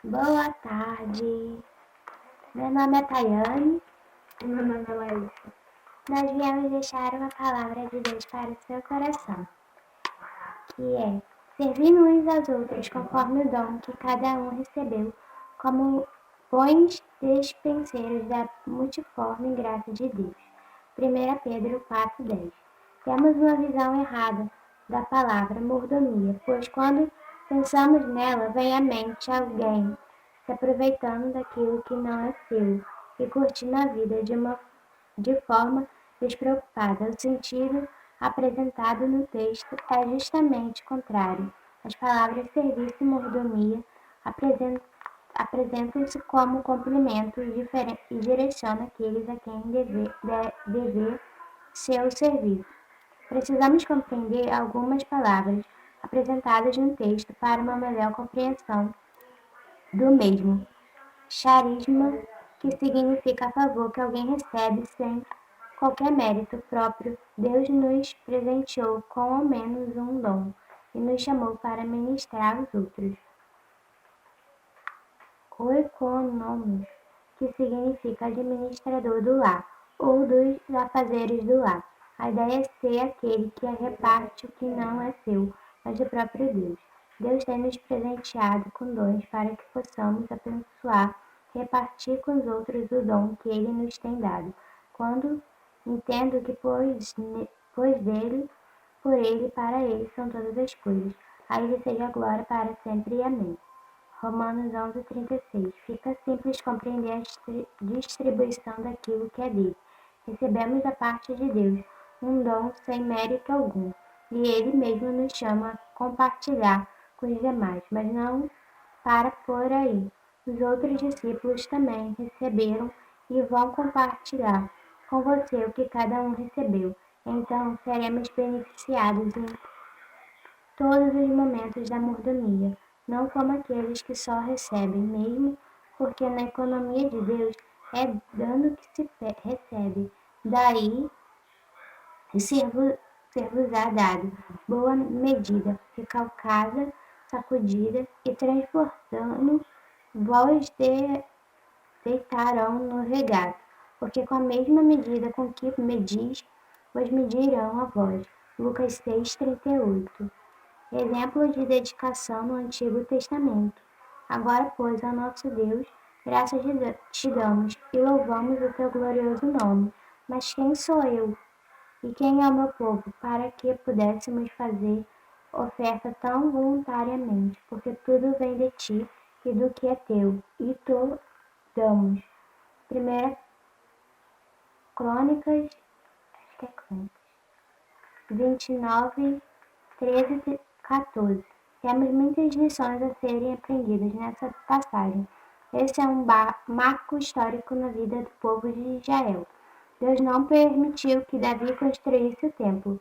Boa tarde. Meu nome é Tayane. Meu nome é Laísa. Nós viemos deixar uma palavra de Deus para o seu coração, que é: servindo uns aos outros conforme o dom que cada um recebeu, como bons despenseiros da multiforme graça de Deus. 1 Pedro 4,10. Temos uma visão errada da palavra mordomia, pois quando pensamos nela, vem à mente alguém se aproveitando daquilo que não é seu e curtindo a vida de forma despreocupada. O sentido apresentado no texto é justamente o contrário. As palavras serviço e mordomia apresentam-se como complemento e direcionam aqueles a quem dever seu serviço. Precisamos compreender algumas palavras apresentadas no texto para uma melhor compreensão do mesmo. Charisma, que significa favor que alguém recebe sem qualquer mérito próprio. Deus nos presenteou com ao menos um dom e nos chamou para ministrar aos outros. Oikonomos, que significa administrador do lar ou dos afazeres do lar. A ideia é ser aquele que reparte o que não é seu, mas do próprio Deus. Deus tem nos presenteado com dons para que possamos abençoar, repartir com os outros o dom que Ele nos tem dado. Quando entendo que pois dele, por Ele e para Ele são todas as coisas. A Ele seja a glória para sempre e amém. Romanos 11:36. Fica simples compreender a distribuição daquilo que é dele. Recebemos da parte de Deus um dom sem mérito algum, e Ele mesmo nos chama a compartilhar com os demais, mas não para por aí. Os outros discípulos também receberam e vão compartilhar com você o que cada um recebeu. Então seremos beneficiados em todos os momentos da mordomia, não como aqueles que só recebem mesmo, porque na economia de Deus é dando que se recebe. Daí ser-vos-á dado, boa medida, recalcada, sacudida e transportando, vós deitarão no regato, porque com a mesma medida com que medis, vos medirão a vós. Lucas 6:38. Exemplo de dedicação no Antigo Testamento. Agora, pois, ao nosso Deus, graças te damos e louvamos o teu glorioso nome. Mas quem sou eu e quem é o meu povo para que pudéssemos fazer oferta tão voluntariamente? Porque tudo vem de ti e do que é teu, e tu damos. 1 Crônicas, acho que é Crônicas, 29:13-14. Temos muitas lições a serem aprendidas nessa passagem. Esse é um marco histórico na vida do povo de Israel. Deus não permitiu que Davi construísse o templo.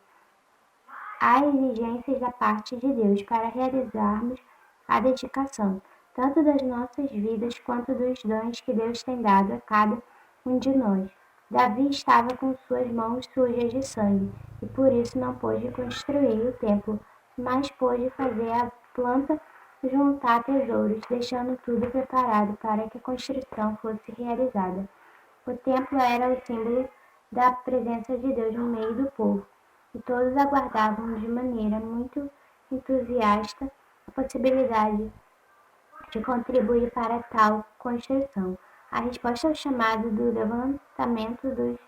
Há exigências da parte de Deus para realizarmos a dedicação, tanto das nossas vidas quanto dos dons que Deus tem dado a cada um de nós. Davi estava com suas mãos sujas de sangue e por isso não pôde construir o templo, mas pôde fazer a planta juntar tesouros, deixando tudo preparado para que a construção fosse realizada. O templo era o símbolo da presença de Deus no meio do povo, e todos aguardavam de maneira muito entusiasta a possibilidade de contribuir para tal construção. A resposta ao chamado do levantamento dos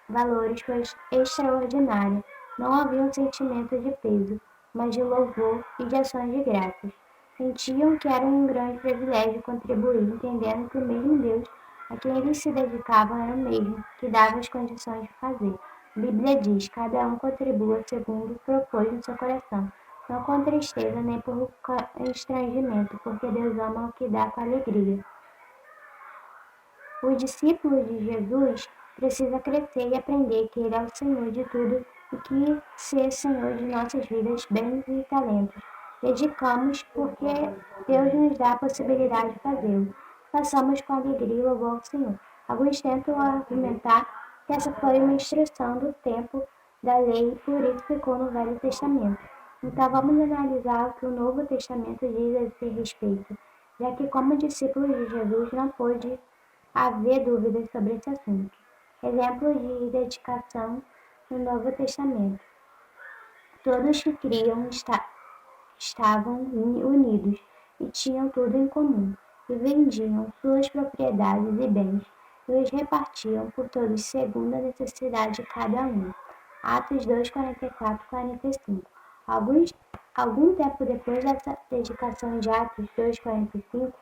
valores foi extraordinária. Não havia um sentimento de peso, mas de louvor e de ações de graças. Sentiam que era um grande privilégio contribuir, entendendo que o mesmo Deus a quem eles se dedicavam era o mesmo que dava as condições de fazer. A Bíblia diz: cada um contribua segundo propôs no seu coração, não com tristeza nem por constrangimento, porque Deus ama o que dá com alegria. Os discípulos de Jesus precisam crescer e aprender que Ele é o Senhor de tudo e que ser Senhor de nossas vidas, bens e talentos. Dedicamos porque Deus nos dá a possibilidade de fazê-lo. Façamos com alegria e louvor ao Senhor. Alguns tentam argumentar que essa foi uma instrução do tempo da lei e por isso ficou no Velho Testamento. Então vamos analisar o que o Novo Testamento diz a esse respeito. já que como discípulo de Jesus não pôde haver dúvidas sobre esse assunto. Exemplos de dedicação no Novo Testamento. Todos que criam estavam unidos e tinham tudo em comum, e vendiam suas propriedades e bens e os repartiam por todos segundo a necessidade de cada um. Atos 2, 44, 45. Algum tempo depois dessa dedicação de Atos 2, 45,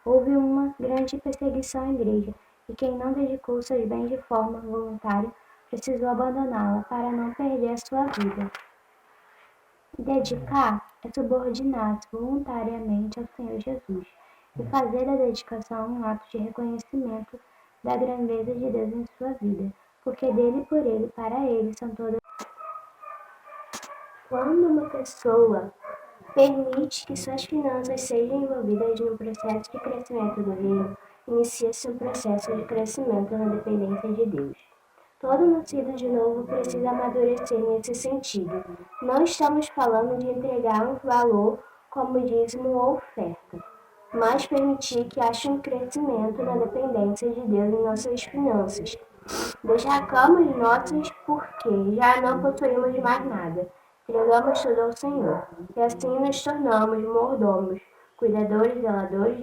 houve uma grande perseguição à igreja, e quem não dedicou seus bens de forma voluntária precisou abandoná-la para não perder a sua vida. Dedicar é subordinar-se voluntariamente ao Senhor Jesus e fazer da dedicação um ato de reconhecimento da grandeza de Deus em sua vida, porque dele, por ele, para ele são todas. Quando uma pessoa permite que suas finanças sejam envolvidas no processo de crescimento do reino, inicia-se um processo de crescimento na dependência de Deus. Todo nascido de novo precisa amadurecer nesse sentido. Não estamos falando de entregar um valor como dízimo ou oferta, mas permitir que haja um crescimento na dependência de Deus em nossas finanças. Destacamos nossos porque já não possuímos mais nada. Entregamos tudo ao Senhor, e assim nos tornamos mordomos, cuidadores, zeladores,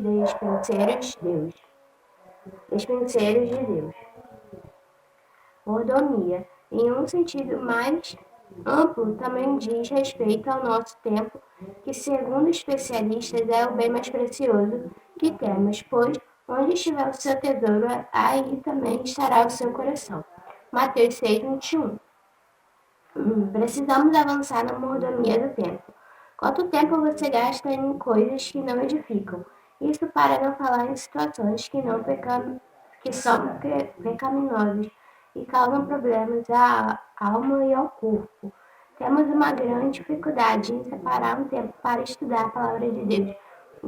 despenseiros de Deus. Mordomia, em um sentido mais amplo, também diz respeito ao nosso tempo, que, segundo especialistas, é o bem mais precioso que temos, pois onde estiver o seu tesouro, aí também estará o seu coração. Mateus 6, 21. Precisamos avançar na mordomia do tempo. Quanto tempo você gasta em coisas que não edificam? Isso para não falar em situações que são pecaminosas e causam problemas à alma e ao corpo. Temos uma grande dificuldade em separar um tempo para estudar a palavra de Deus,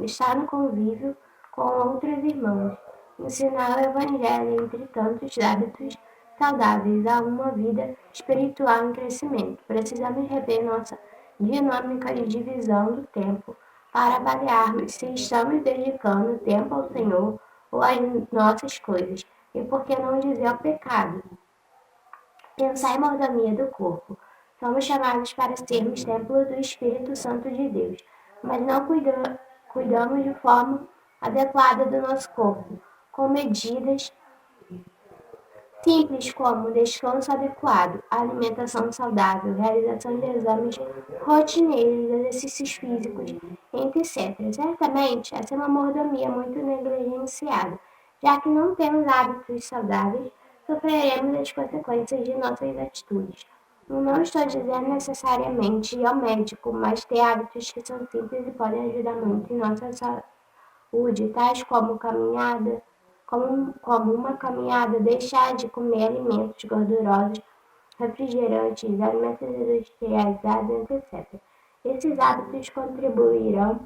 estar no convívio com outros irmãos, ensinar o Evangelho entre tantos hábitos saudáveis a uma vida espiritual em crescimento. Precisamos rever nossa dinâmica de divisão do tempo para avaliarmos se estamos dedicando tempo ao Senhor ou às nossas coisas, e por que não dizer ao pecado. Pensar em mordomia do corpo. Somos chamados para sermos templo do Espírito Santo de Deus, mas não cuidamos de forma adequada do nosso corpo, com medidas simples como descanso adequado, alimentação saudável, realização de exames rotineiros, exercícios físicos, etc. Certamente, essa é uma mordomia muito negligenciada, já que não temos hábitos saudáveis, sofreremos as consequências de nossas atitudes. Não estou dizendo necessariamente ir ao médico, mas ter hábitos que são simples e podem ajudar muito em nossa saúde, tais como caminhada, como uma caminhada, deixar de comer alimentos gordurosos, refrigerantes, alimentos industrializados, etc. Esses hábitos contribuirão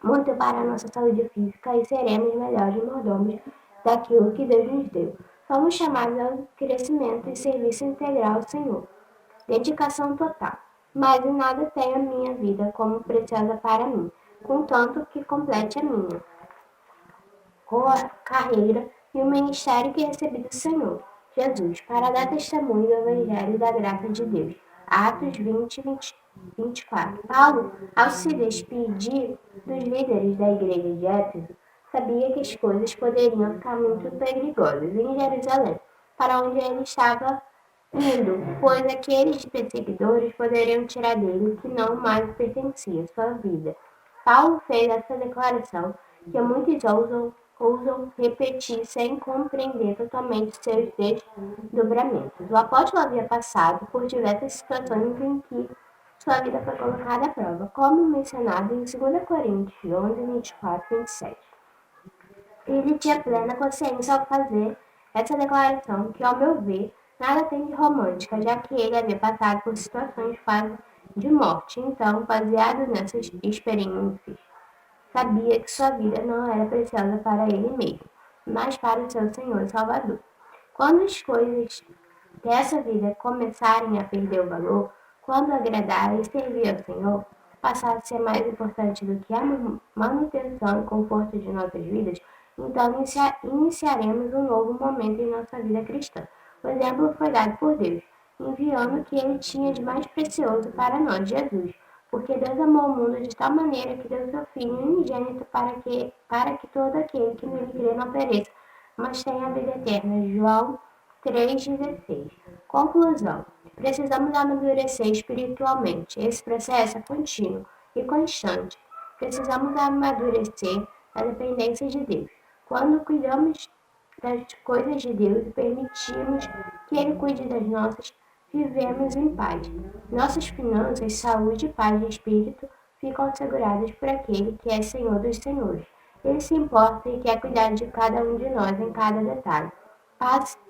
muito para a nossa saúde física e seremos melhores mordomos daquilo que Deus nos deu. Somos chamados ao crescimento e serviço integral ao Senhor. Dedicação total. Mas em nada tenho a minha vida como preciosa para mim, contanto que complete a minha carreira e o ministério que recebi do Senhor Jesus, para dar testemunho do Evangelho da graça de Deus. Atos 20, 24. Paulo, ao se despedir dos líderes da igreja de Éfeso, sabia que as coisas poderiam ficar muito perigosas em Jerusalém, para onde ele estava indo, pois aqueles perseguidores poderiam tirar dele o que não mais pertencia à sua vida. Paulo fez essa declaração que muitos ousam repetir sem compreender totalmente seus desdobramentos. O apóstolo havia passado por diversas situações em que sua vida foi colocada à prova, como mencionado em 2 Coríntios 11, 24 e 27. Ele tinha plena consciência ao fazer essa declaração, que, ao meu ver, nada tem de romântica, já que ele havia passado por situações quase de morte. Então, baseado nessas experiências, sabia que sua vida não era preciosa para ele mesmo, mas para o seu Senhor e Salvador. Quando as coisas dessa vida começarem a perder o valor, quando agradar e servir ao Senhor, passar a ser mais importante do que a manutenção e conforto de nossas vidas, então iniciaremos um novo momento em nossa vida cristã. O exemplo foi dado por Deus, enviando o que ele tinha de mais precioso para nós, Jesus. Porque Deus amou o mundo de tal maneira que deu seu Filho unigênito para que todo aquele que nele crê não pereça, mas tenha a vida eterna. João 3,16. Conclusão. Precisamos amadurecer espiritualmente. Esse processo é contínuo e constante. Precisamos amadurecer na dependência de Deus. Quando cuidamos das coisas de Deus e permitimos que Ele cuide das nossas, vivemos em paz. Nossas finanças, saúde e paz de espírito ficam asseguradas por aquele que é Senhor dos Senhores. Ele se importa e quer cuidar de cada um de nós em cada detalhe.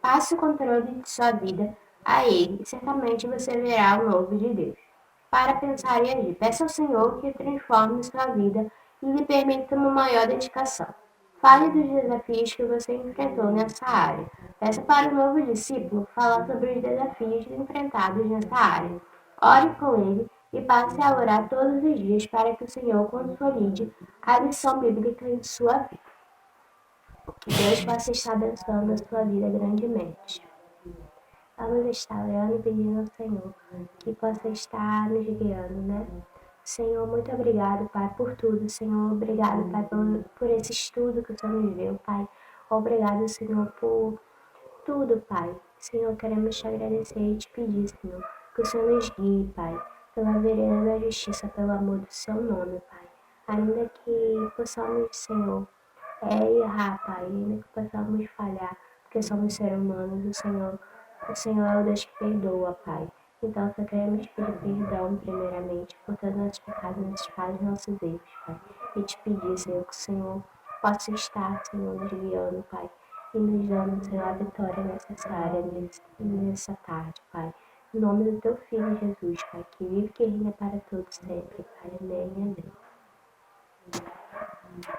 Passe o controle de sua vida a Ele e certamente você verá o novo de Deus. Para pensar e agir, peça ao Senhor que transforme sua vida e lhe permita uma maior dedicação. Fale dos desafios que você enfrentou nessa área. Peça para o novo discípulo falar sobre os desafios enfrentados nessa área. Ore com ele e passe a orar todos os dias para que o Senhor consolide a lição bíblica em sua vida. Que Deus possa estar abençoando a sua vida grandemente. Vamos estar orando e pedindo ao Senhor que possa estar nos guiando, né? Senhor, muito obrigado, Pai, por tudo. Senhor, obrigado, Pai, por esse estudo que o Senhor nos deu, Pai. Obrigado, Senhor, por tudo, Pai. Senhor, queremos te agradecer e te pedir, Senhor, que o Senhor nos guie, Pai, pela vereda da justiça, pelo amor do seu nome, Pai. Ainda que possamos, Senhor, errar, Pai, ainda que possamos falhar, porque somos seres humanos, o Senhor é o Deus que perdoa, Pai. Então, só queremos pedir perdão, primeiramente, por todos os nossos pecados, nossos falhas, nossos erros, Pai. E te pedir, Senhor, que o Senhor possa estar, Senhor, nos guiando, Pai, e nos dando, Senhor, a vitória necessária nessa tarde, Pai. Em nome do Teu Filho, Jesus, Pai, que vive e que reina para todos sempre, Pai. Amém e amém.